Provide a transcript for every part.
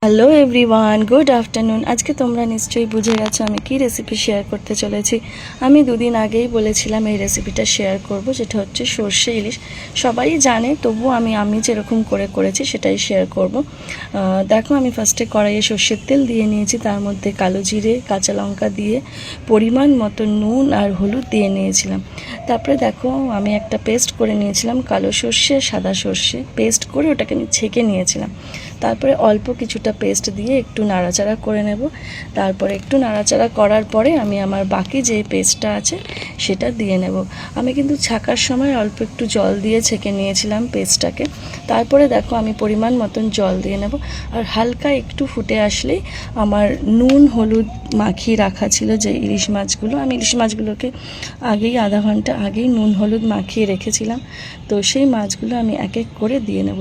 Hello everyone, good afternoon. আজকে তোমরা নিশ্চয়ই বুঝে গেছো আমি কি রেসিপি শেয়ার করতে চলেছি। আমি দুদিন আগেই বলেছিলাম এই রেসিপিটা শেয়ার করব, যেটা হচ্ছে সর্ষে ইলিশ। সবাই জানে, তবুও আমি যেরকম করেছি সেটাই শেয়ার করব। দেখো, আমি ফার্স্টে কড়াইয়ে সর্ষের তেল দিয়ে নিয়েছি, তার মধ্যে কালো জিরে, কাঁচা লঙ্কা দিয়ে পরিমাণ মতো নুন আর হলুদ দিয়ে নিয়েছিলাম। তারপরে দেখো, আমি একটা পেস্ট করে নিয়েছিলাম, কালো সর্ষে সাদা সর্ষে পেস্ট করে ওটাকে আমি ছেঁকে নিয়েছিলাম। তারপরে অল্প কিছুটা পেস্ট দিয়ে একটু নাড়াচাড়া করে নেব। তারপরে একটু নাড়াচাড়া করার পরে আমি আমার বাকি যে পেস্টটা আছে সেটা দিয়ে নেব। আমি কিন্তু ছাকার সময় অল্প একটু জল দিয়ে ছেঁকে নিয়েছিলাম পেস্টটাকে। তারপরে দেখো, আমি পরিমাণ মতন জল দিয়ে নেব, আর হালকা একটু ফুটে আসলেই আমার নুন হলুদ মাখিয়ে রাখা ছিল যে ইলিশ মাছগুলো, আমি ইলিশ মাছগুলোকে আগেই আধা ঘন্টা আগেই নুন হলুদ মাখিয়ে রেখেছিলাম। তো সেই মাছগুলো আমি এক এক করে দিয়ে নেব।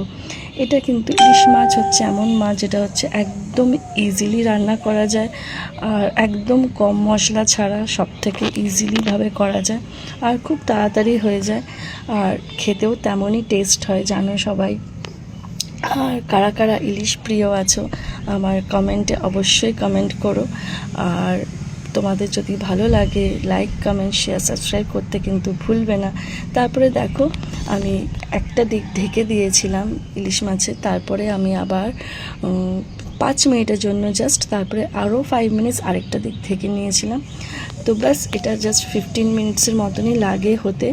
এটা কিন্তু ইলিশ মাছ হচ্ছে এমন মাছ যেটা হচ্ছে একদম ইজিলি রান্না করা যায়, আর একদম কম মশলা ছাড়া সব থেকে ইজিলিভাবে করা যায়, আর খুব তাড়াতাড়ি হয়ে যায়, আর খেতেও তেমনই টেস্ট হয় জানো সবাই। আর কারা কারা ইলিশ প্রিয় আছো আমার কমেন্টে অবশ্যই কমেন্ট করো। আর তোমাদের যদি ভালো লাগে লাইক কমেন্ট শেয়ার সাবস্ক্রাইব করতে কিন্তু ভুলবে না। তারপরে দেখো, আমি একটা দিক ঢেকে দিয়েছিলাম ইলিশ মাছে, তারপরে আমি আবার 5 মিনিটের জন্য জাস্ট, তারপরে আরও 5 মিনিটস আরেকটা দিক থেকে নিয়েছিলাম। তো ব্যাস, এটা জাস্ট 15 মিনিটসের মতনই লাগে হতে।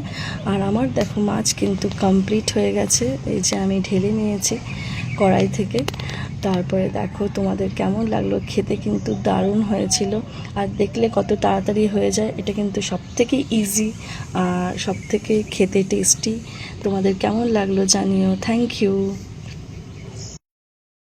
আর আমার দেখো মাছ কিন্তু কমপ্লিট হয়ে গেছে, এই যে আমি ঢেলে নিয়েছি কড়াই থেকে। তারপরে দেখো তোমাদের কেমন লাগলো, খেতে কিন্তু দারুণ হয়েছিল। আর দেখলে কত তাড়াতাড়ি হয়ে যায়, এটা কিন্তু সবথেকে ইজি আর সবথেকে খেতে টেস্টি। তোমাদের কেমন লাগলো জানিও। Thank you.